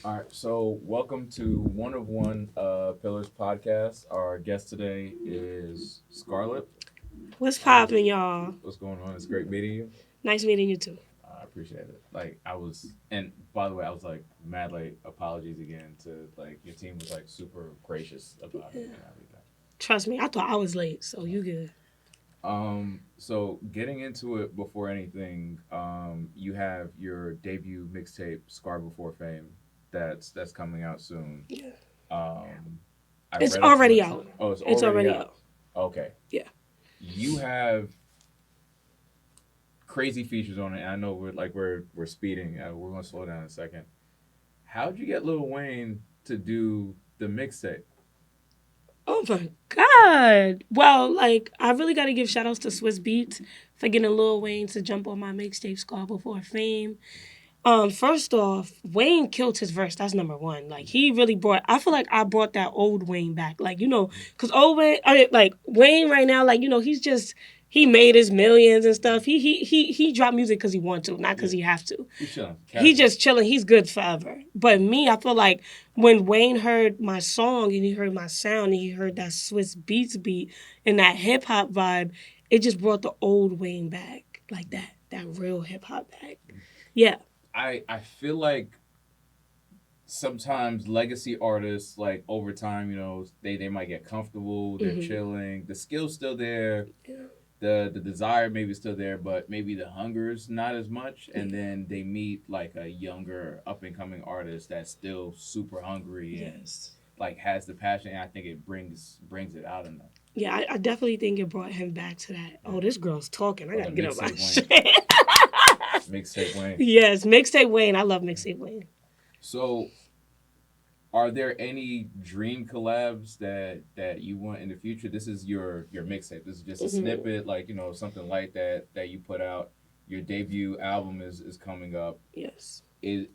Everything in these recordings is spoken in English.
All right, so welcome to one of one PLLRS Podcast. Our guest today is ScarLip. What's poppin', y'all? What's going on? It's great meeting you. Nice meeting you too. I appreciate it. And by the way, I was like mad late. Apologies again to like your team was like super gracious about it and everything. Trust me, I thought I was late, so you good. So getting into it before anything, you have your debut mixtape, Scar Before Fame, that's coming out soon. Yeah. Um, I It's read already a out. Oh, it's It's already already out. out. Okay. Yeah. You have crazy features on it. And I know we're speeding. We're gonna slow down in a second. How'd you get Lil Wayne to do the mixtape? Oh my God. Well, I really got to give shout outs to Swizz Beatz for getting Lil Wayne to jump on my mixtape Scar Before Fame. First off, Wayne killed his verse. That's number one. Like he really brought. I feel like I brought that old Wayne back. Cause old Wayne, Wayne right now, he made his millions and stuff. He dropped music because he want to, not because he have to. He's chilling. He Casual. just chilling. He's good forever. But me, I feel like when Wayne heard my song and he heard my sound and he heard that Swiss Beats beat and that hip hop vibe, it just brought the old Wayne back, like that real hip hop back. Yeah. I feel like sometimes legacy artists like over time, they might get comfortable, they're chilling, the skill's still there, Yeah. the desire maybe is still there, but maybe the hunger's not as much, and then they meet like a younger up and coming artist that's still super hungry and Yes. like has the passion, and I think it brings it out in them. Yeah, I definitely think it brought him back to that. Oh, this girl's talking. I Oh, gotta the get up my mixtape shit. Mixtape Wayne. Yes, mixtape Wayne. I love mixtape Wayne. So are there any dream collabs that you want in the future? This is your mixtape. This is just a snippet, like something like that you put out. Your debut album is coming up. Yes.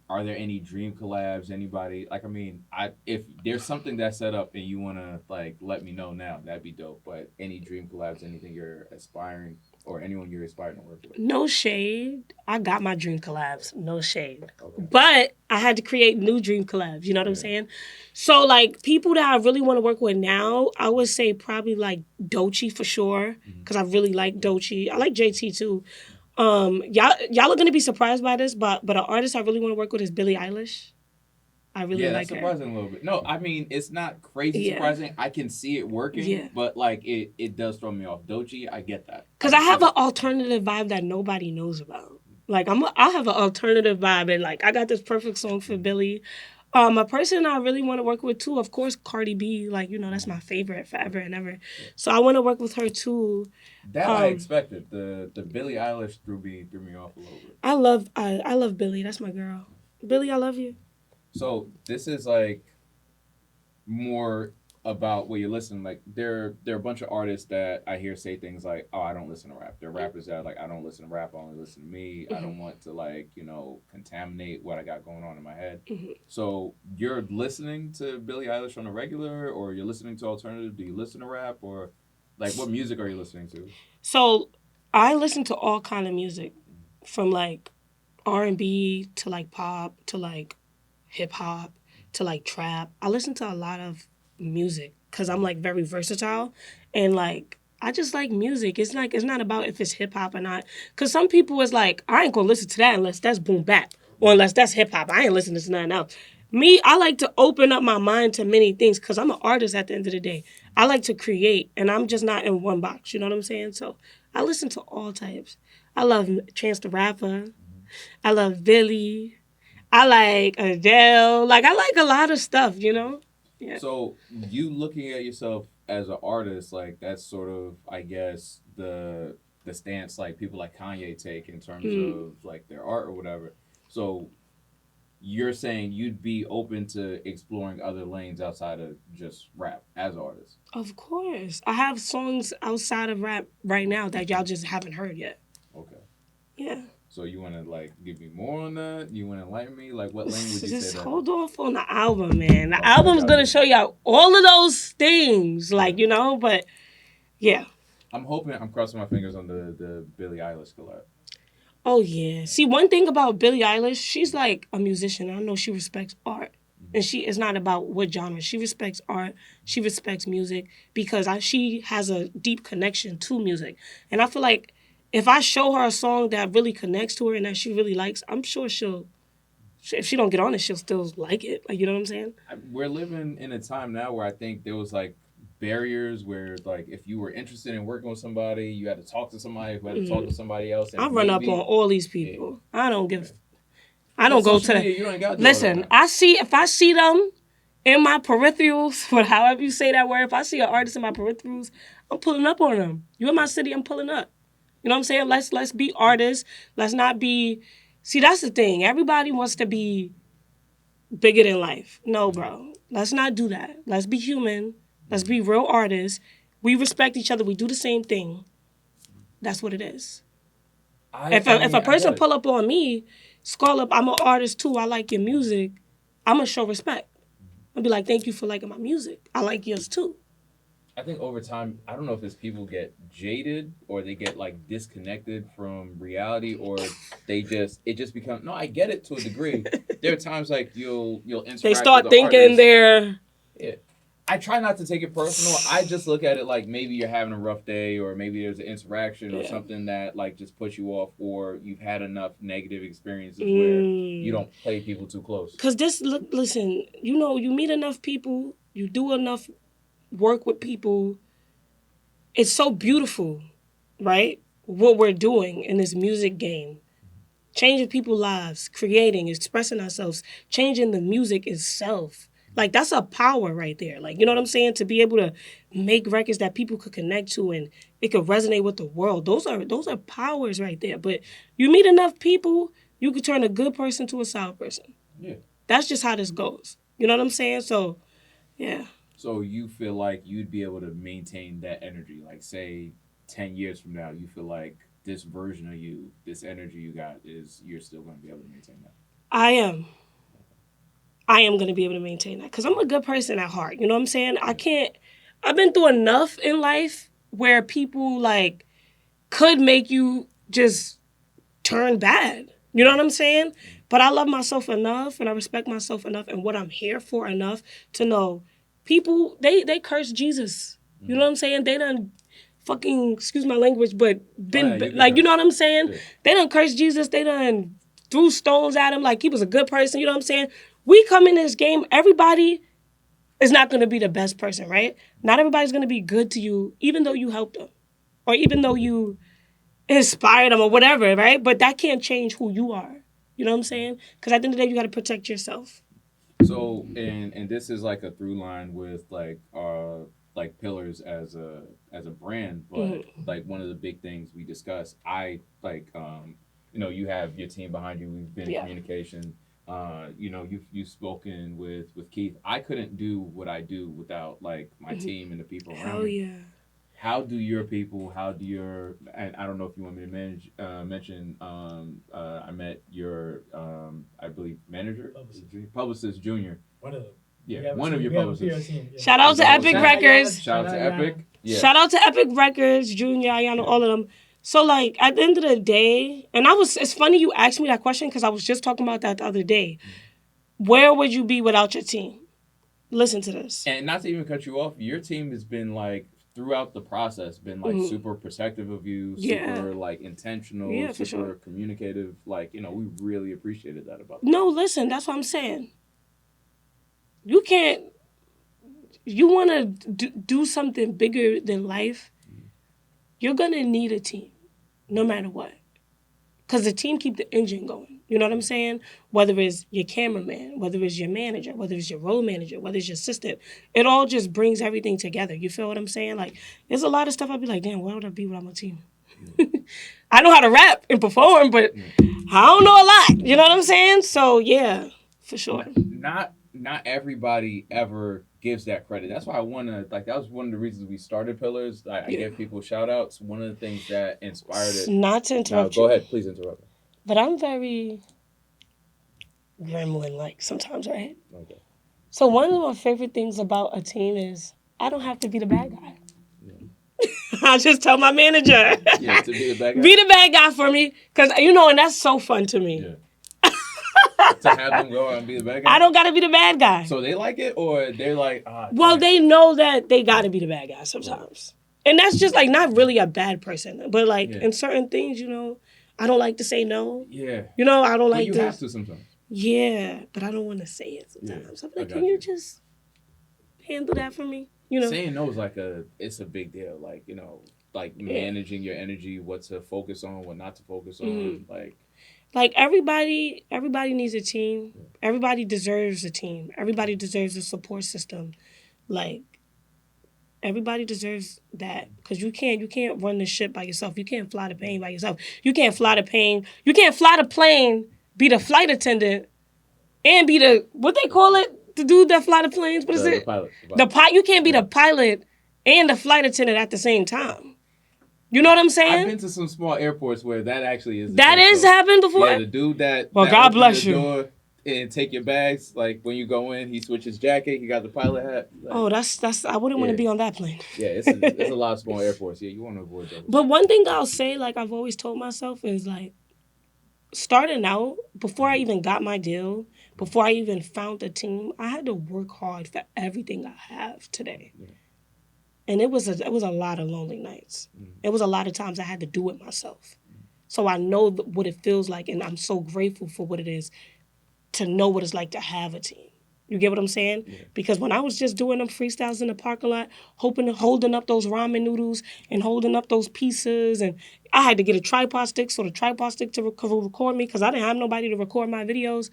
Are there any dream collabs? Anybody like? I mean, if there's something that's set up and you wanna like let me know now, that'd be dope. But any dream collabs? Anything you're aspiring or anyone you're aspiring to work with? No shade. I got my dream collabs. No shade. Okay. But I had to create new dream collabs. You know what I'm Yeah. saying? So like people that I really want to work with now, I would say probably like Doechii for sure. Because I really like Doechii. I like JT too. Y'all are gonna be surprised by this, but an artist I really want to work with is Billie Eilish. I really Yeah, like that's her. surprising a little bit. No, I mean it's not crazy Yeah. surprising. I can see it working, Yeah. but like it does throw me off. Doechii, I get that. Because I have an alternative vibe that nobody knows about. Like I have an alternative vibe, and like I got this perfect song for Billie. A person I really want to work with too, of course, Cardi B. Like that's my favorite forever and ever. So I want to work with her too. That I expected. The Billie Eilish threw me off a little bit. I love Billie. That's my girl. Billie, I love you. So this is like more about what you're listening. Like there are a bunch of artists that I hear say things like, "Oh, I don't listen to rap." There are rappers that are like, "I don't listen to rap. I only listen to me. I don't want to like contaminate what I got going on in my head." So you're listening to Billie Eilish on a regular, or you're listening to alternative? Do you listen to rap, or like what music are you listening to? So I listen to all kind of music, from like R&B to like pop to like hip hop to like trap. I listen to a lot of music because I'm like very versatile, and like I just like music. It's not about if it's hip hop or not. Because some people is like, I ain't gonna listen to that unless that's boom bap or unless that's hip hop. I ain't listening to nothing else. Me, I like to open up my mind to many things because I'm an artist at the end of the day. I like to create, and I'm just not in one box. You know what I'm saying? So I listen to all types. I love Chance the Rapper. I love Billy. I like Adele. Like I like a lot of stuff, you know? Yeah. So you looking at yourself as an artist, like that's sort of, I guess, the stance like people like Kanye take in terms of like their art or whatever. So you're saying you'd be open to exploring other lanes outside of just rap as an artist. Of course. I have songs outside of rap right now that y'all just haven't heard yet. Okay. Yeah. So you want to like give me more on that? You want to enlighten me? Like what lane would you Just say that? hold off on the album, man. The Okay, album's got gonna you. show y'all all of those things, like but yeah. I'm hoping, I'm crossing my fingers on the Billie Eilish collab. Oh, yeah. See, one thing about Billie Eilish, she's like a musician. I know she respects art. And she is not about what genre. She respects art. She respects music because she has a deep connection to music. And I feel like if I show her a song that really connects to her and that she really likes, I'm sure if she don't get on it, she'll still like it. Like, you know what I'm saying? We're living in a time now where I think there was like barriers where like if you were interested in working with somebody, you had to talk to somebody who had to talk to somebody else. And I run up on all these people. Yeah. I don't give. I don't go to media, you don't got listen. If I see them in my peripherals, or however you say that word, if I see an artist in my peripherals, I'm pulling up on them. You in my city, I'm pulling up. You know what I'm saying? Let's be artists. Let's not be. See, that's the thing. Everybody wants to be bigger than life. No, bro. Let's not do that. Let's be human. Let's be real artists. We respect each other. We do the same thing. That's what it is. If a person pull up on me, ScarLip, I'm an artist too. I like your music. I'm going to show respect. I'll be like, thank you for liking my music. I like yours too. I think over time, I don't know if it's people get jaded or they get like disconnected from reality or it just becomes, no, I get it to a degree. There are times like you'll interact they start with thinking they're... Yeah. I try not to take it personal. I just look at it like maybe you're having a rough day or maybe there's an interaction or something that like just puts you off or you've had enough negative experiences where you don't play people too close. Because listen, you meet enough people, you do enough work with people. It's so beautiful, right? What we're doing in this music game. Changing people's lives, creating, expressing ourselves, changing the music itself. Like, that's a power right there. Like, you know what I'm saying? To be able to make records that people could connect to and it could resonate with the world. Those are powers right there. But you meet enough people, you could turn a good person to a sour person. Yeah. That's just how this goes. You know what I'm saying? So, yeah. So you feel like you'd be able to maintain that energy? Like, say, 10 years from now, you feel like this version of you, this energy you got, you're still going to be able to maintain that? I am going to be able to maintain that because I'm a good person at heart. You know what I'm saying? I've been through enough in life where people like could make you just turn bad. You know what I'm saying? But I love myself enough and I respect myself enough and what I'm here for enough to know people, they curse Jesus. You know what I'm saying? They done fucking, excuse my language, but been like, you know what I'm saying? Yeah. They done cursed Jesus. They done threw stones at him like he was a good person. You know what I'm saying? We come in this game, everybody is not going to be the best person, right? Not everybody's going to be good to you, even though you helped them. Or even though you inspired them or whatever, right? But that can't change who you are. You know what I'm saying? Because at the end of the day, you got to protect yourself. So, and this is like a through line with like Pillars as a brand, but like one of the big things we discussed, you have your team behind you. We've been in communication. You've spoken with Keith. I couldn't do what I do without like my team and the people around me. Yeah. How do your people? And I don't know if you want me to mention. I met your I believe manager, publicist Junior. One of them. Yeah, one of your publicists. Shout out to Epic Records. Shout out to Epic. Yeah. Shout out to Epic Records, Junior, Ayana, all of them. So, like, at the end of the day, and it's funny you asked me that question because I was just talking about that the other day. Where would you be without your team? Listen to this. And not to even cut you off, your team has been, like, throughout the process, been, like, super protective of you, super, like, intentional, super communicative. Like, we really appreciated that about you. No, listen, that's what I'm saying. You want to do something bigger than life, you're going to need a team. No matter what. Because the team keep the engine going. You know what I'm saying? Whether it's your cameraman, whether it's your manager, whether it's your road manager, whether it's your assistant. It all just brings everything together. You feel what I'm saying? Like, there's a lot of stuff I'd be like, damn, where would I be without my team? I know how to rap and perform, but I don't know a lot. You know what I'm saying? So, yeah, for sure. Not everybody ever gives that credit. That's why I want to, like, that was one of the reasons we started Pillars. I give people shout outs. One of the things that inspired it. Not to interrupt you. Go ahead, please interrupt me. But I'm very gremlin-like sometimes, right? Okay. So one of my favorite things about a team is I don't have to be the bad guy. Yeah. I just tell my manager. Yeah, to be the bad guy. Be the bad guy for me. Because, and that's so fun to me. Yeah. To have them go out and be the bad guy? I don't got to be the bad guy. So they like it, or they're like, well, they know that they got to be the bad guy sometimes. And that's just like not really a bad person. But like in certain things, I don't like to say no. Yeah. I don't like to. You have to sometimes. Yeah, but I don't want to say it sometimes. I'm like, can you just handle that for me? Saying no is it's a big deal. Like, managing your energy, what to focus on, what not to focus on. Like everybody needs a team. Yeah. Everybody deserves a team. Everybody deserves a support system. Like, everybody deserves that, because you can't run the ship by yourself. You can't fly the plane by yourself. You can't fly the plane. You can't fly the plane, be the flight attendant, and be the, what they call it, the dude that fly the planes. What is it? The pilot. You can't be the pilot and the flight attendant at the same time. You know what I'm saying? I've been to some small airports where that actually is. That has happened before? Yeah, the dude that. Well, that God bless the you. Door and take your bags. Like, when you go in, he switches jacket. He got the pilot hat. Like, that's. I wouldn't want to be on that plane. Yeah, it's a lot of small airports. Yeah, you want to avoid those. But one thing I'll say, like I've always told myself, is like, starting out, before I even got my deal, before I even found a team, I had to work hard for everything I have today. Yeah. And it was a lot of lonely nights. Mm-hmm. It was a lot of times I had to do it myself. Mm-hmm. So I know what it feels like, and I'm so grateful for what it is to know what it's like to have a team. You get what I'm saying? Yeah. Because when I was just doing them freestyles in the parking lot, holding up those ramen noodles and holding up those pizzas, and I had to get a tripod stick so the tripod stick to record me, because I didn't have nobody to record my videos.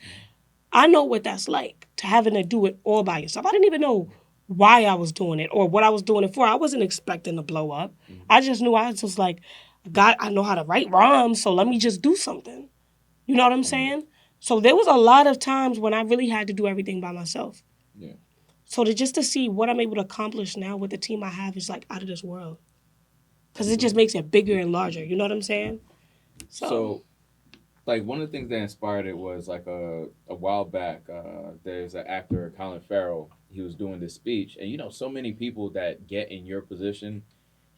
I know what that's like, to having to do it all by yourself. I didn't even know why I was doing it or what I was doing it for. I wasn't expecting to blow up. Mm-hmm. I just knew I was just like, God, I know how to write rhymes, so let me just do something. You know what I'm saying? So there was a lot of times when I really had to do everything by myself. Yeah. So to see what I'm able to accomplish now with the team I have is like out of this world. Because it just makes it bigger and larger. You know what I'm saying? So like, one of the things that inspired it was like a while back, there's an actor, Colin Farrell. He was doing this speech, and so many people that get in your position,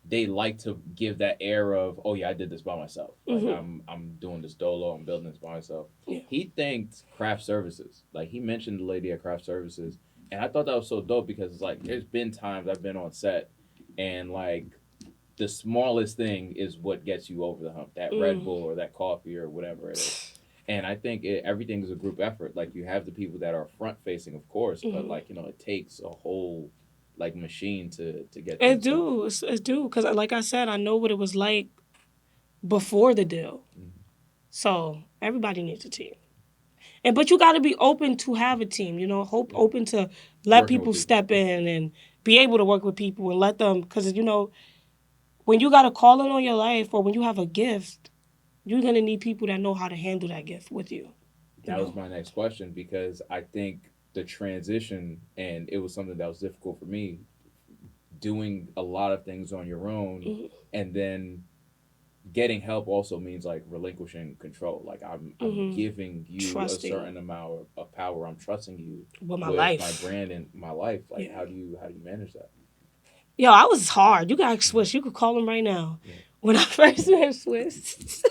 they like to give that air of, oh yeah, I did this by myself. Mm-hmm. Like, I'm doing this dolo, I'm building this by myself. Yeah. He thanked craft services. Like, he mentioned the lady at craft services, and I thought that was so dope, because it's like, there's been times I've been on set, and like, the smallest thing is what gets you over the hump. That Red Bull or that coffee or whatever it is. And I think everything is a group effort. Like, you have the people that are front facing, of course, but like, it takes a whole like machine to get. It do, because like I said, I know what it was like before the deal. Mm-hmm. So everybody needs a team, but you got to be open to have a team. Open to let people step in and be able to work with people and let them, because when you got a calling on your life or when you have a gift, you're going to need people that know how to handle that gift with you. That was my next question, because I think the transition, and it was something that was difficult for me, doing a lot of things on your own, and then getting help also means like relinquishing control. Like, I'm giving you a certain amount of power. I'm trusting you with my life, my brand and my life. Like, how do you manage that? Yo, I was hard. You got Swizz. You could call him right now. Yeah. When I first met Swizz,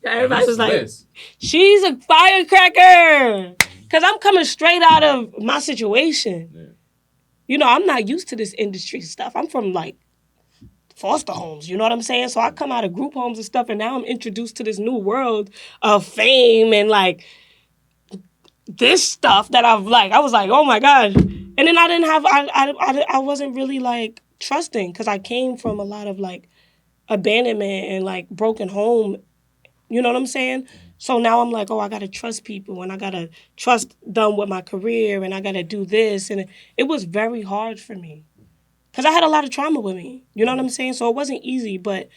everybody was like, she's a firecracker. Because I'm coming straight out of my situation. Yeah. I'm not used to this industry stuff. I'm from, like, foster homes. You know what I'm saying? So I come out of group homes and stuff, and now I'm introduced to this new world of fame and, like, this stuff that I was like, oh, my God. And then I wasn't really, like, trusting, because I came from a lot of, like, abandonment and, like, broken home. You know what I'm saying? So now I'm like, oh, I got to trust people, and I got to trust them with my career, and I got to do this. And it was very hard for me, because I had a lot of trauma with me. You know what I'm saying? So it wasn't easy. But,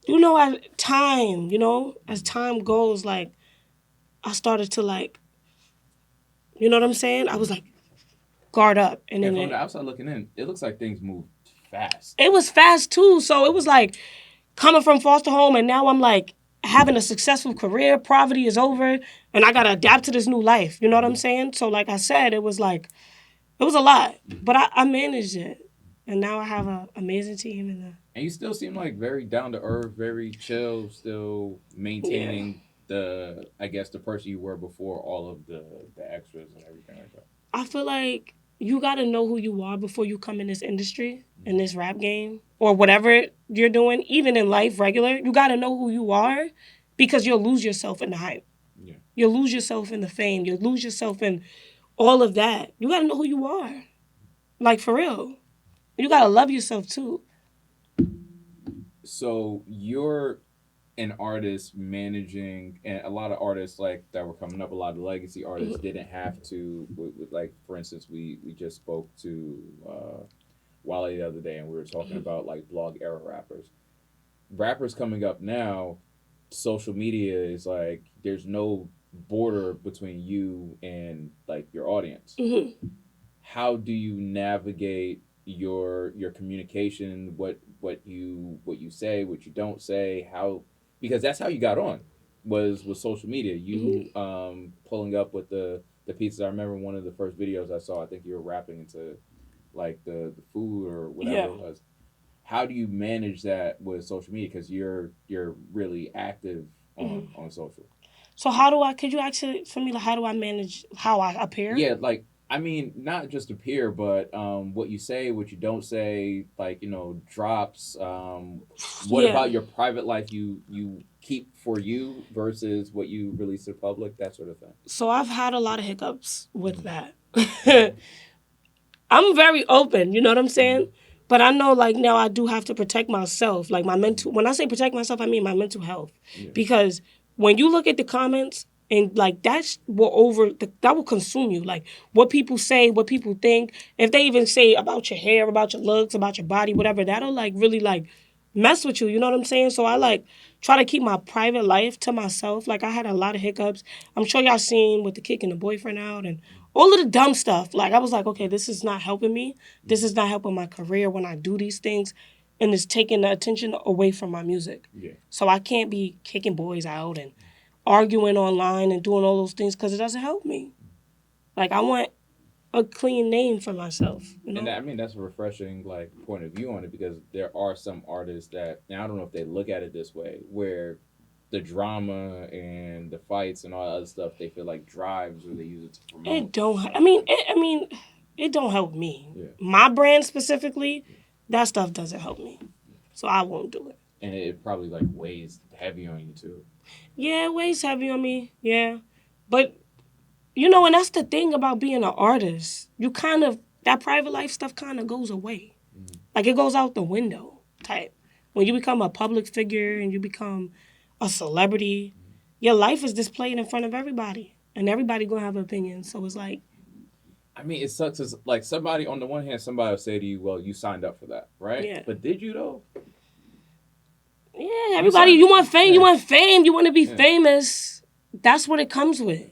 as time goes, like, I started to, like, you know what I'm saying? I was like, guard up. And then from the outside looking in, it looks like things move fast. It was fast too. So it was like coming from foster home, and now I'm like having a successful career. Poverty is over, and I gotta adapt to this new life. You know what I'm saying? So like I said, it was a lot, but I managed it, and now I have an amazing team, and And you still seem like very down to earth, very chill, still Yeah. maintaining the, I guess, the person you were before all of the extras and everything like that. I feel like you got to know who you are before you come in this industry, in this rap game, or whatever you're doing, even in life, regular. You got to know who you are because you'll lose yourself in the hype. Yeah. You'll lose yourself in the fame. You'll lose yourself in all of that. You got to know who you are. Like, for real. You got to love yourself, too. So you're an artist managing, and a lot of artists like that were coming up, a lot of legacy artists didn't have to, like, for instance, we just spoke to Wale the other day, and we were talking about like blog era rappers coming up now. Social media is like there's no border between you and like your audience. How do you navigate your communication, what you say, what you don't say, how, because that's how you got on, was with social media. You pulling up with the pizzas. I remember one of the first videos I saw, I think you were rapping into like the food or whatever it was. How do you manage that with social media, because you're really active on social? So how do I, could you actually, for me, like, how do I manage how I appear? Yeah, like, I mean, not just appear, but what you say, what you don't say, like, drops. What Yeah. about your private life you keep for you versus what you release to the public, that sort of thing. So I've had a lot of hiccups with that. I'm very open, you know what I'm saying? But I know, like, now I do have to protect myself. Like, my mental, when I say protect myself, I mean my mental health. Yeah. Because when you look at the comments, and, like, that will consume you. Like, what people say, what people think. If they even say about your hair, about your looks, about your body, whatever, that'll, like, really, like, mess with you. You know what I'm saying? So I, like, try to keep my private life to myself. Like, I had a lot of hiccups. I'm sure y'all seen with the kicking the boyfriend out and all of the dumb stuff. Like, I was like, okay, this is not helping me. This is not helping my career when I do these things. And it's taking the attention away from my music. Yeah. So I can't be kicking boys out and arguing online and doing all those things because it doesn't help me. Like, I want a clean name for myself. You know? And I mean, that's a refreshing like point of view on it, because there are some artists that, and I don't know if they look at it this way, where the drama and the fights and all that other stuff, they feel like drives, or they use it to promote. It don't. I mean, it don't help me. Yeah. My brand specifically, that stuff doesn't help me, so I won't do it. And it probably like weighs heavy on you too. Yeah, it weighs heavy on me. Yeah, but and that's the thing about being an artist. You kind of, that private life stuff kind of goes away. Like, it goes out the window type. When you become a public figure and you become a celebrity, your life is displayed in front of everybody, and everybody gonna have an opinion. So it's like, I mean, it sucks. As like somebody on the one hand, somebody will say to you, "Well, you signed up for that, right?" Yeah. But did you though? yeah, everybody, you want fame, you want fame, you want to be famous. That's what it comes with.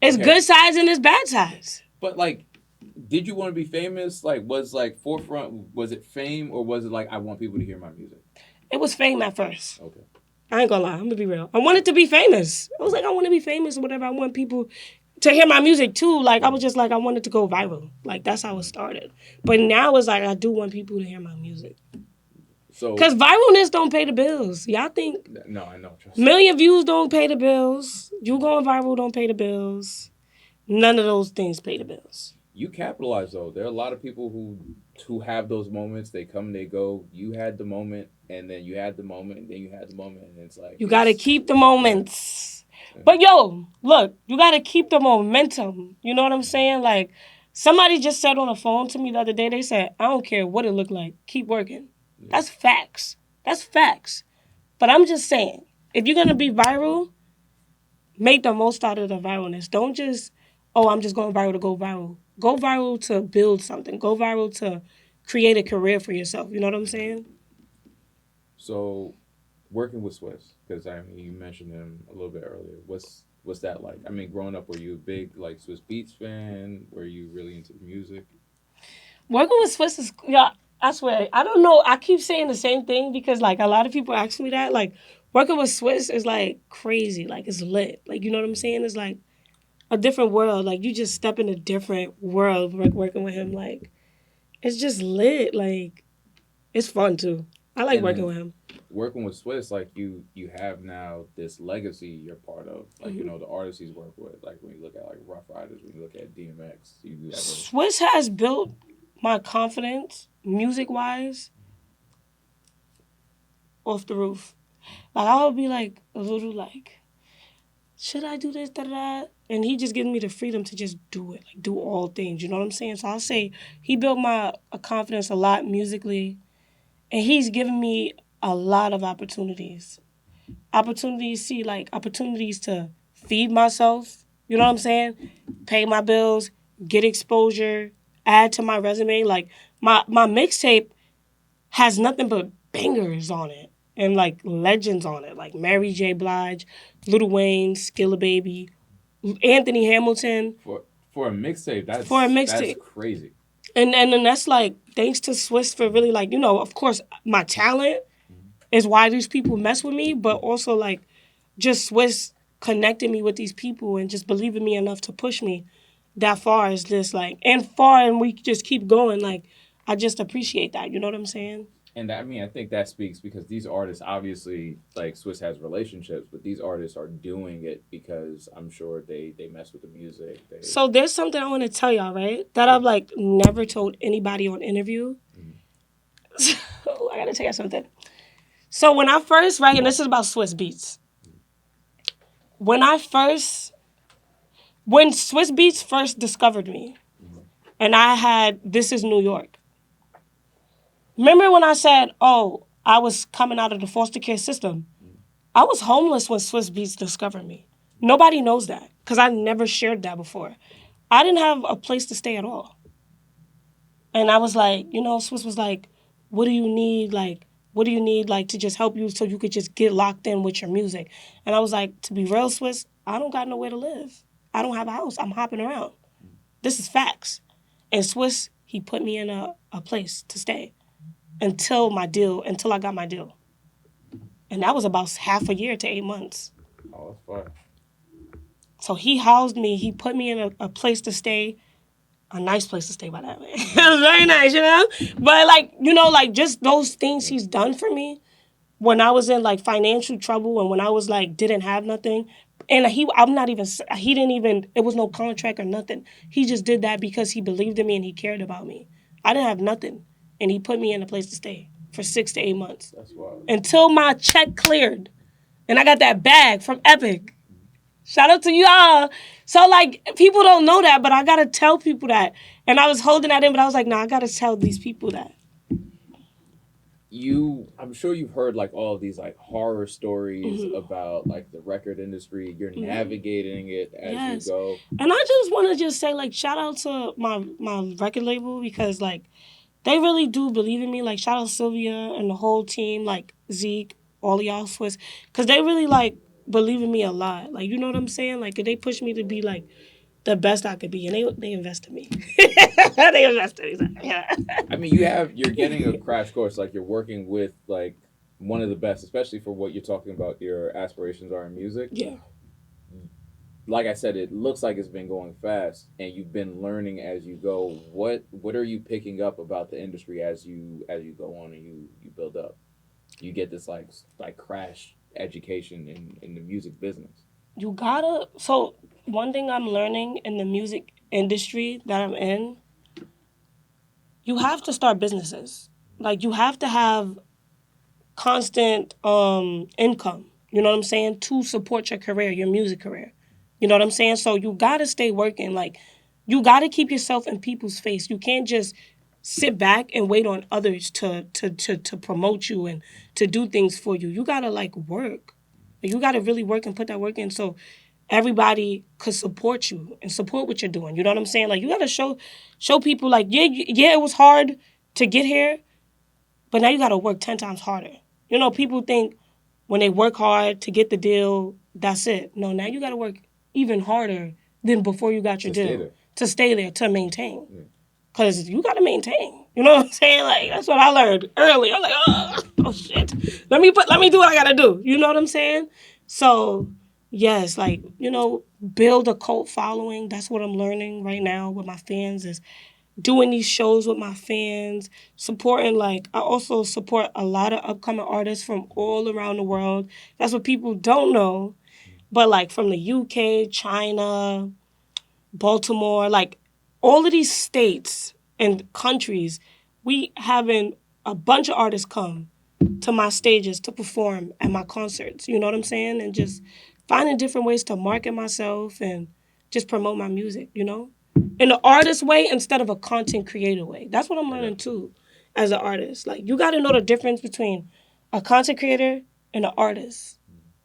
It's good sides and it's bad sides. But like, did you want to be famous? Like, was like forefront? Was it fame, or was it like I want people to hear my music? It was fame at first. Okay. I ain't gonna lie, I'm gonna be real. I wanted to be famous. I was like, I want to be famous or whatever. I want people to hear my music too. Like, I was just like, I wanted to go viral. Like, that's how it started. But now it's like, I do want people to hear my music. So, because viralness don't pay the bills. Y'all think no, I know. million views don't pay the bills. You going viral don't pay the bills. None of those things pay the bills. You capitalize though. There are a lot of people who have those moments. They come, they go. You had the moment, and then you had the moment, and then you had the moment, and it's like you gotta keep the moments. Yeah. But yo, look, you gotta keep the momentum. You know what I'm saying? Like, somebody just said on the phone to me the other day. They said, "I don't care what it looked like. Keep working." Yeah. That's facts. That's facts. But I'm just saying, if you're gonna be viral, make the most out of the viralness. Don't just, I'm just going viral to go viral. Go viral to build something. Go viral to create a career for yourself. You know what I'm saying? So, working with Swizz, because I mean, you mentioned him a little bit earlier. What's that like? I mean, growing up, were you a big like Swizz Beatz fan? Were you really into the music? Working with Swizz is, I swear, I don't know. I keep saying the same thing because like a lot of people ask me that. Like, working with Swizz is like crazy. Like, it's lit. Like, you know what I'm saying? It's like a different world. Like, you just step in a different world working with him. Like, it's just lit. Like, It's fun too. I like And working then with him. working with Swizz, like you have now this legacy you're part of. Like you know the artists he's worked with. Like when you look at like Rough Riders, when you look at DMX, you have Swizz has built my confidence, music wise, off the roof. Like I would be like a little like, should I do this, da da da? And he just gives me the freedom to just do it, like do all things. You know what I'm saying? So I'll say he built my confidence a lot musically, and he's given me a lot of opportunities. Opportunities to feed myself. You know what I'm saying? Pay my bills, get exposure, add to my resume. Like my mixtape has nothing but bangers on it and like legends on it, like Mary J. Blige, Lil Wayne, Skilla Baby, Anthony Hamilton. for a mixtape. For a That's mixtape. crazy. And then that's like thanks to Swizz for really like, of course my talent is why these people mess with me, but also like just Swizz connecting me with these people and just believing me enough to push me that far is just like and we just keep going. Like I just appreciate that. You know what I'm saying? And that, I mean, I think that speaks because these artists, obviously, like Swizz has relationships, but these artists are doing it because I'm sure they mess with the music. So there's something I want to tell y'all, right? That I've like never told anybody on interview. So I gotta tell you something. So when I first, right, and this is about Swizz Beatz. When Swizz Beatz first discovered me, and I had This Is New York. Remember when I said, oh, I was coming out of the foster care system? I was homeless when Swizz Beatz discovered me. Nobody knows that because I never shared that before. I didn't have a place to stay at all. And I was like, Swizz was like, what do you need? Like, what do you need like to just help you so you could just get locked in with your music? And I was like, to be real, Swizz, I don't got nowhere to live. I don't have a house. I'm hopping around. This is facts. And Swizz, he put me in a place to stay until I got my deal. And that was about half a year to 8 months. Oh, that's fine. So he housed me. He put me in a place to stay. A nice place to stay, by that way. It was very nice, But, like, just those things he's done for me when I was in, like, financial trouble and when I was, like, didn't have nothing. And he didn't even, it was no contract or nothing. He just did that because he believed in me and he cared about me. I didn't have nothing. And he put me in a place to stay for 6 to 8 months. That's wild. Until my check cleared. And I got that bag from Epic. Shout out to y'all. So, like, people don't know that, but I got to tell people that. And I was holding that in, but I was like, I got to tell these people that. I'm sure you've heard, like, all of these, like, horror stories about, like, the record industry. You're navigating it as you go. And I just want to just say, like, shout out to my record label because, like, they really do believe in me. Like, shout out Sylvia and the whole team, like, Zeke, all of y'all Swizz. Because they really, like, believe in me a lot. Like, you know what I'm saying? Like, they push me to be, like, the best I could be. And they invest in me. They invest in me. Yeah. I mean, you're getting a crash course. Like, you're working with, like, one of the best, especially for what you're talking about, your aspirations are in music. Yeah. Like I said, it looks like it's been going fast, and you've been learning as you go. What are you picking up about the industry as you go on and you build up? You get this like crash education in the music business. So one thing I'm learning in the music industry that I'm in, you have to start businesses. Like you have to have constant income. You know what I'm saying? To support your career, your music career. You know what I'm saying? So you got to stay working. Like, you got to keep yourself in people's face. You can't just sit back and wait on others to promote you and to do things for you. You got to, like, work. You got to really work and put that work in so everybody could support you and support what you're doing. You know what I'm saying? Like, you got to show people, like, yeah, it was hard to get here, but now you got to work 10 times harder. You know, people think when they work hard to get the deal, that's it. No, now you got to work even harder than before you got your deal. To stay there, to maintain. Because you got to maintain. You know what I'm saying? Like, that's what I learned early. I was like, oh shit. Let me do what I got to do. You know what I'm saying? So, yes, like, build a cult following. That's what I'm learning right now with my fans is doing these shows with my fans, supporting, like, I also support a lot of upcoming artists from all around the world. That's what people don't know. But, like, from the UK, China, Baltimore, like, all of these states and countries, we having a bunch of artists come to my stages to perform at my concerts. You know what I'm saying? And just finding different ways to market myself and just promote my music, you know? In an artist way instead of a content creator way. That's what I'm learning too as an artist. Like, you got to know the difference between a content creator and an artist.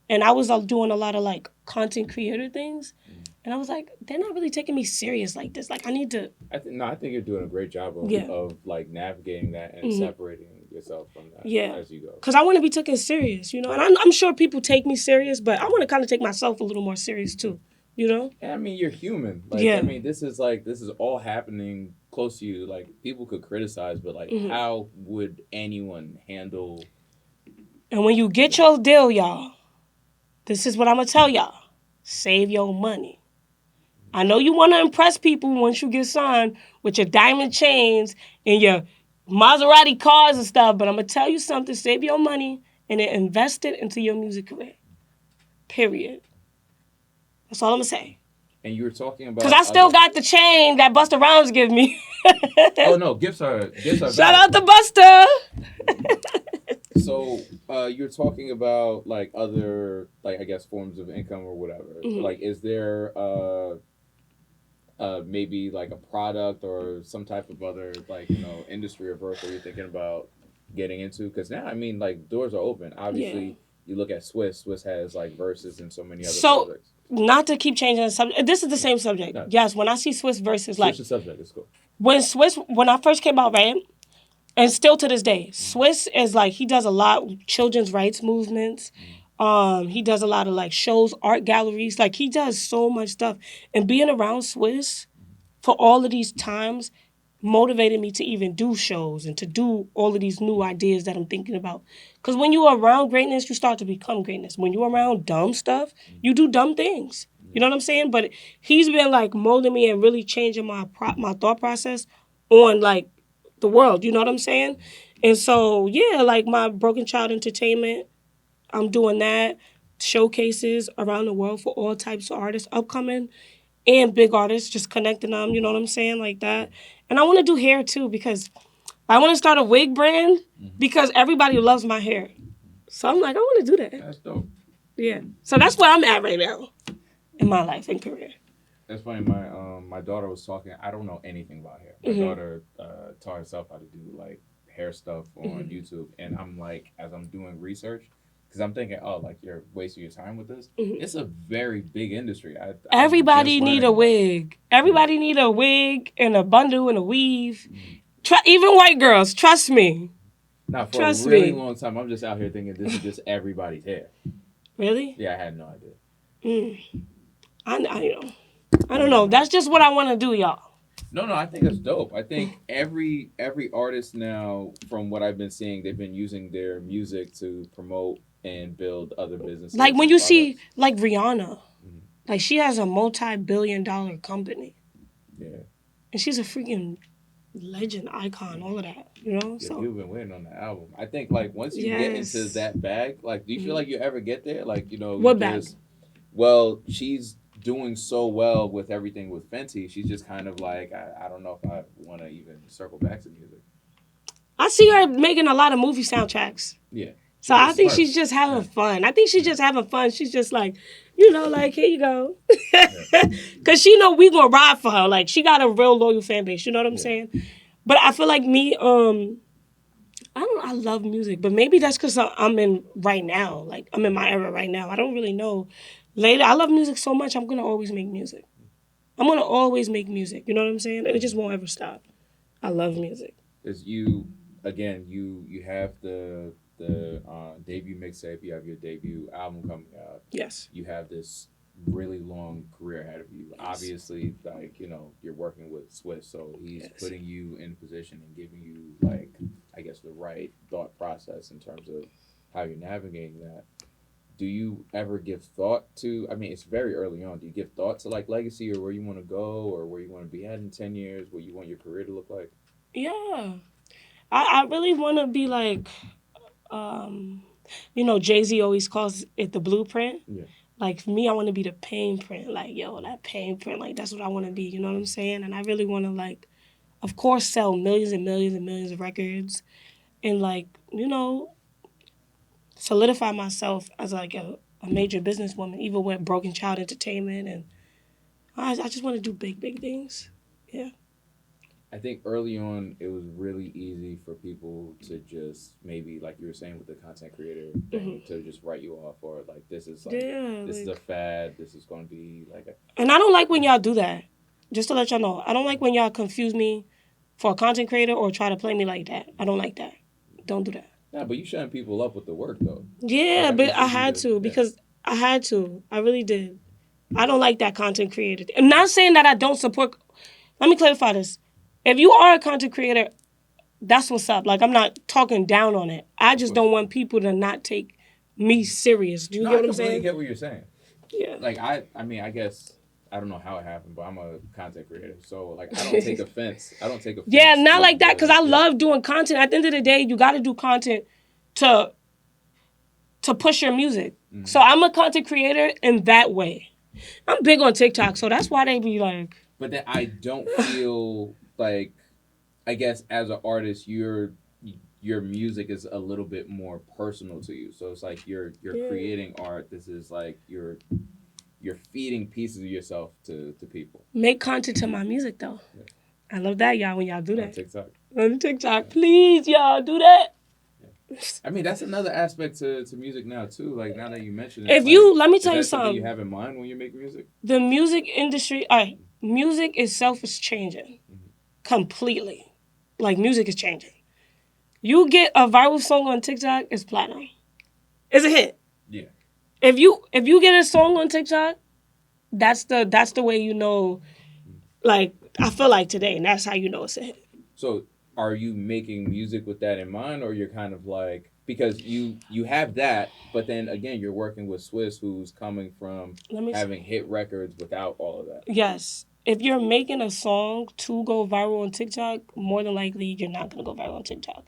And I was doing a lot of, like, content creator things. And I was like, they're not really taking me serious like this. Like, I need to. I think you're doing a great job of like navigating that and separating yourself from that as you go. Because I want to be taken serious, you know. And I'm sure people take me serious, but I want to kind of take myself a little more serious too, you know. And I mean, you're human. Like, I mean, this is all happening close to you. Like, people could criticize, but like, how would anyone handle? And when you get your deal, y'all, this is what I'm gonna tell y'all: save your money. I know you want to impress people once you get signed with your diamond chains and your Maserati cars and stuff, but I'm going to tell you something. Save your money and then invest it into your music career. Period. That's all I'm going to say. And you were talking about... Because I still got the chain that Busta Rhymes give me. Oh, no. Gifts are Shout out to Busta. So you're talking about, like, other, like, I guess, forms of income or whatever. Like, is there... maybe like a product or some type of other, like, you know, industry or vertical you're thinking about getting into? Because now, I mean, like, doors are open. Obviously, you look at Swizz. Swizz has like verses and so many other projects. Not to keep changing the subject. This is the same subject. No. Yes, when I see Swizz verses, like, switch the subject. It's cool. When I first came out, right, and still to this day, Swizz is like, he does a lot with children's rights movements. He does a lot of, like, shows, art galleries. Like, he does so much stuff. And being around Swizz for all of these times motivated me to even do shows and to do all of these new ideas that I'm thinking about. Because when you're around greatness, you start to become greatness. When you're around dumb stuff, you do dumb things. You know what I'm saying? But he's been, like, molding me and really changing my thought process on, like, the world. You know what I'm saying? And so, yeah, like, my Broken Child Entertainment, I'm doing that, showcases around the world for all types of artists, upcoming and big artists, just connecting them, you know what I'm saying, like that. And I want to do hair too, because I want to start a wig brand because everybody loves my hair. So I'm like, I want to do that. That's dope. Yeah. So that's where I'm at right now in my life and career. That's funny. My daughter was talking. I don't know anything about hair. My daughter taught herself how to do, like, hair stuff on YouTube, and I'm like, as I'm doing research, because I'm thinking, oh, like, you're wasting your time with this. It's a very big industry. Everybody need a wig. Everybody need a wig and a bundle and a weave. Even white girls, trust me. Now, for a really long time, I'm just out here thinking this is just everybody's hair. Really? Yeah, I had no idea. I don't know. That's just what I want to do, y'all. No, I think it's dope. I think every artist now, from what I've been seeing, they've been using their music to promote and build other businesses. Like, when you see, like, Rihanna, like, she has a multi-billion-dollar company. Yeah. And she's a freaking legend, icon, all of that, you know? Yeah, you've been waiting on the album. I think, like, once you get into that bag, like, do you feel like you ever get there? Like, you know, what bag? Well, she's doing so well with everything with Fenty. She's just kind of like, I don't know if I want to even circle back to music. I see her making a lot of movie soundtracks. Yeah. So I think she's just having fun. I think she's just having fun. She's just like, you know, like, here you go. Because she know we going to ride for her. Like, she got a real loyal fan base. You know what I'm saying? But I feel like me, I love music. But maybe that's because I'm in right now. Like, I'm in my era right now. I don't really know. Later, I love music so much, I'm going to always make music. I'm going to always make music. You know what I'm saying? And it just won't ever stop. I love music. Because you have the debut mixtape, you have your debut album coming out. Yes. You have this really long career ahead of you. Yes. Obviously, like, you know, you're working with Swizz, so he's putting you in position and giving you, like, I guess, the right thought process in terms of how you're navigating that. do you ever give thought to? I mean, it's very early on. Do you give thought to like legacy or where you want to go or where you want to be at in 10 years? What you want your career to look like? Yeah. I really want to be like, um, Jay-Z always calls it the blueprint. Yeah. Like, for me, I want to be the pain print. Like, yo, that pain print, like, that's what I want to be. You know what I'm saying? And I really want to, like, of course, sell millions and millions and millions of records and, like, solidify myself as, like, a major businesswoman, even with Broken Child Entertainment. And I just want to do big, big things. Yeah. I think early on it was really easy for people to just maybe like you were saying with the content creator thing to just write you off or like this is a fad, this is going to be like a... And I don't like when y'all do that. Just to let y'all know, I don't like when y'all confuse me for a content creator or try to play me like that. I don't like that. Don't do that. Nah, but you shutting people up with the work though. Yeah, like, but I had to because I had to. I really did. I don't like that content creator. I'm not saying that I don't support. Let me clarify this. If you are a content creator, that's what's up. Like, I'm not talking down on it. I just don't want people to not take me serious. Do you get what I'm saying? I get what you're saying. Yeah. Like, I mean, I guess, I don't know how it happened, but I'm a content creator. So, like, I don't take offense. Yeah, not like that, because I love doing content. At the end of the day, you got to do content to push your music. Mm-hmm. So I'm a content creator in that way. I'm big on TikTok, so that's why they be like... But then I don't feel... like, I guess as an artist, your music is a little bit more personal to you. So it's like you're creating art. This is like you're feeding pieces of yourself to people. Make content to my music though. Yeah. I love that, y'all, when y'all do that. On TikTok. Please, y'all, do that. Yeah. I mean, that's another aspect to music now too. Like now that you mention it. Let me tell you something. You have in mind when you make music? The music industry, music itself is changing. Completely. Like, music is changing. You get a viral song on TikTok, it's platinum. It's a hit. Yeah. If you get a song on TikTok, that's the way you know, like, I feel like today, and that's how you know it's a hit. So are you making music with that in mind, or you're kind of like, because you have that, but then again, you're working with Swizz, who's coming from having hit records without all of that. Yes. If you're making a song to go viral on TikTok, more than likely you're not going to go viral on TikTok.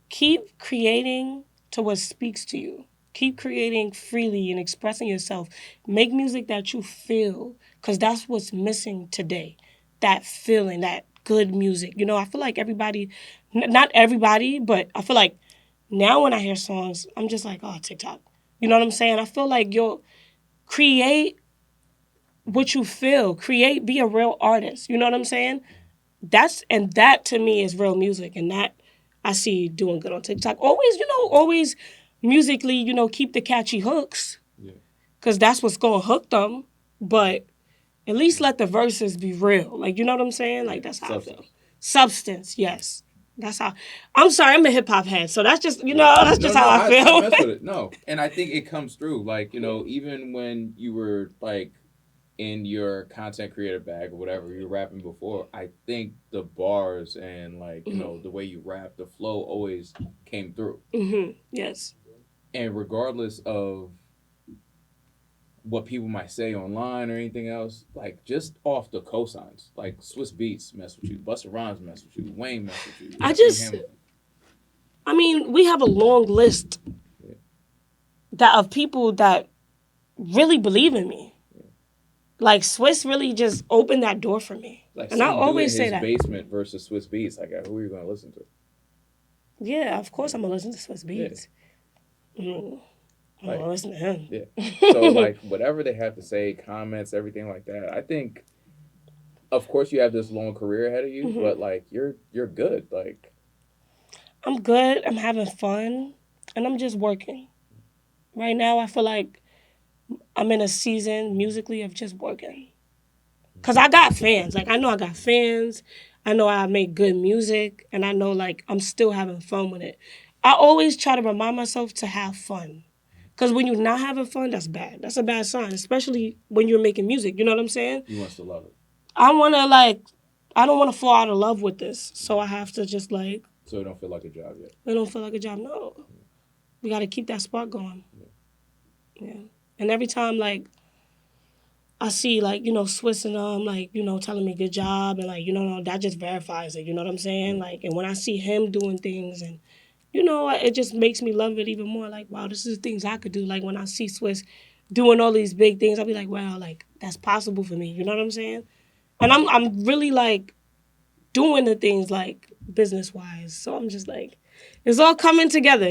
Keep creating to what speaks to you. Keep creating freely and expressing yourself. Make music that you feel, because that's what's missing today. That feeling, that good music. I feel like everybody, not everybody, but I feel like now when I hear songs, I'm just like, oh, TikTok. You know what I'm saying? I feel like you'll create what you feel. Be a real artist. You know what I'm saying? That to me is real music, and that I see doing good on TikTok. Always musically, keep the catchy hooks. Yeah. Because that's what's going to hook them. But at least let the verses be real. Like, you know what I'm saying? Like, that's how I feel. Substance, yes. That's how. I'm sorry, I'm a hip hop head, so that's just how I feel. I mess with it. No, and I think it comes through. Like, even when you were like in your content creator bag or whatever you were rapping before, I think the bars and like the way you rap, the flow always came through. Mm-hmm. Yes. And regardless of what people might say online or anything else, like just off the cosigns, like Swizz Beatz mess with you, Busta Rhymes mess with you, Wayne mess with you. We have a long list of people that really believe in me. Like, Swizz really just opened that door for me. Like, and I always say that. Basement versus Swizz Beatz. Like, who are you going to listen to? Yeah, of course I'm going to listen to Swizz Beatz. Yeah. I'm going to listen to him. Yeah. So, like, whatever they have to say, comments, everything like that, I think, of course, you have this long career ahead of you, but, like, you're good. Like, I'm good. I'm having fun. And I'm just working. Right now, I feel like I'm in a season musically of just working. Because I got fans. Like, I know I got fans. I know I make good music. And I know, like, I'm still having fun with it. I always try to remind myself to have fun. Because when you're not having fun, that's bad. That's a bad sign, especially when you're making music. You know what I'm saying? You want to love it. I don't want to fall out of love with this. So I have to just, like... So it don't feel like a job yet? It don't feel like a job, no. We got to keep that spark going. Yeah. Yeah. And every time, like, I see, like, Swizz and like, telling me good job and, like, that just verifies it. You know what I'm saying? Like, and when I see him doing things and, it just makes me love it even more. Like, wow, this is things I could do. Like, when I see Swizz doing all these big things, I'll be like, wow, like, that's possible for me. You know what I'm saying? And I'm really, like, doing the things, like, business-wise. So I'm just, like, it's all coming together,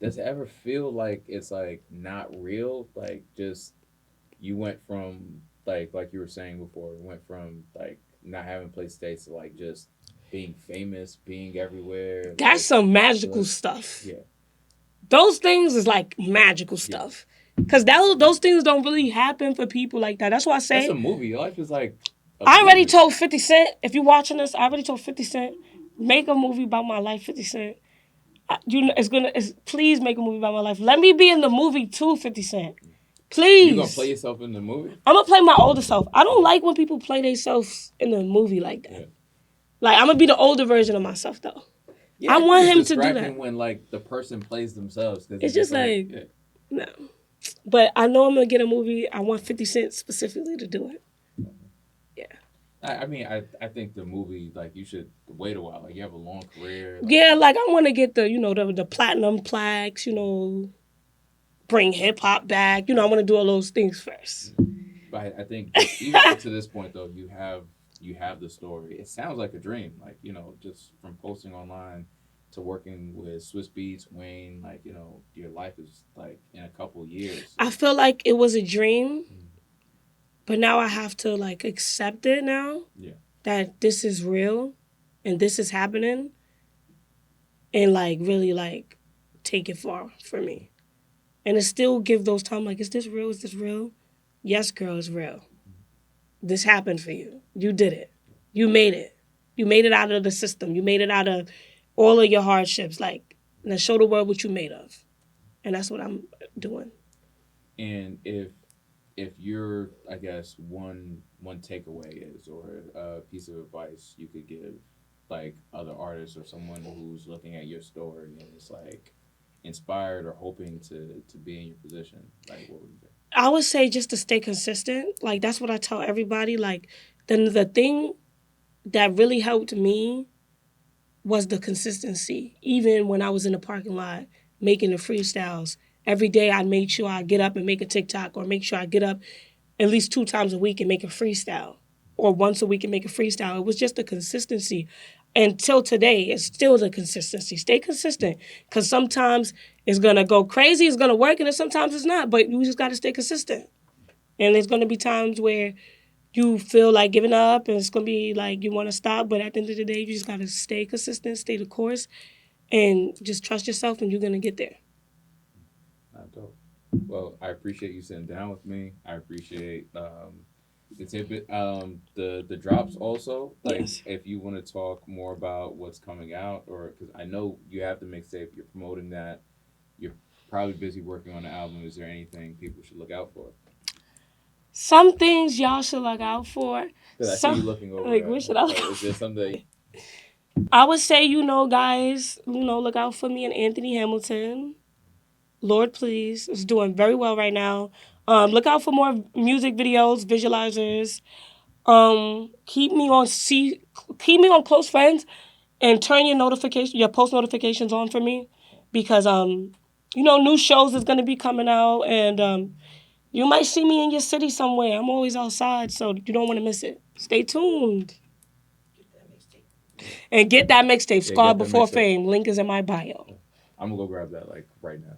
Does it ever feel like it's like not real? Like just you went from like you were saying before, you went from like not having place states to like just being famous, being everywhere. That's Like, some magical like, stuff. yeah. Those things is like magical stuff. Because those things don't really happen for people like that. That's why I say. That's a movie. Your life is like. I already told 50 Cent, if you're watching this, I already told 50 Cent, make a movie about my life, 50 Cent. Please make a movie about my life. Let me be in the movie too, 50 Cent. Please. You gonna play yourself in the movie? I'm gonna play my older self. I don't like when people play themselves in the movie like that. Yeah. Like, I'm gonna be the older version of myself though. Yeah, I want him to do that. When like the person plays themselves, it's just like no. But I know I'm gonna get a movie. I want 50 Cent specifically to do it. Yeah. I mean, I think the movie, like, you should wait a while. Like, you have a long career. Like, yeah, like, I want to get the, the platinum plaques, bring hip-hop back. I want to do all those things first. But I think even to this point, though, you have the story. It sounds like a dream. Like, just from posting online to working with Swizz Beatz, Wayne, like, your life is, like, in a couple years. I feel like it was a dream. But now I have to, like, accept it now. Yeah. That this is real and this is happening. And, like, really, like, take it far for me. And to still give those time, like, is this real? Is this real? Yes, girl, it's real. This happened for you. You did it. You made it. You made it out of the system. You made it out of all of your hardships. Like, and show the world what you made of. And that's what I'm doing. And if your, I guess, one takeaway is, or a piece of advice you could give, like, other artists or someone who's looking at your story and is, like, inspired or hoping to be in your position, like, what would you say? I would say just to stay consistent. Like, that's what I tell everybody. Like, the thing that really helped me was the consistency. Even when I was in the parking lot making the freestyles, every day I made sure I get up and make a TikTok, or make sure I get up at least 2 times a week and make a freestyle, or once a week and make a freestyle. It was just the consistency. Until today, it's still the consistency. Stay consistent, because sometimes it's going to go crazy, it's going to work, and then sometimes it's not. But you just got to stay consistent. And there's going to be times where you feel like giving up, and it's going to be like you want to stop. But at the end of the day, you just got to stay consistent, stay the course, and just trust yourself, and you're going to get there. Dope. Well, I appreciate you sitting down with me. I appreciate the tidbit, the drops also. Like, yes. If you want to talk more about what's coming out, or because I know you have the mixtape, you're promoting that, you're probably busy working on the album. Is there anything people should look out for? Some things y'all should look out for. Because I see you looking over. Like, what should I look? Is there something? I would say, guys, look out for me and Anthony Hamilton. Lord, please. It's doing very well right now. Look out for more music videos, visualizers. Keep me on Close Friends, and turn your post notifications on for me, because new shows is gonna be coming out, and you might see me in your city somewhere. I'm always outside, so you don't want to miss it. Stay tuned. And get that mixtape, Scar Before Fame. Link is in my bio. I'm gonna go grab that, like, right now.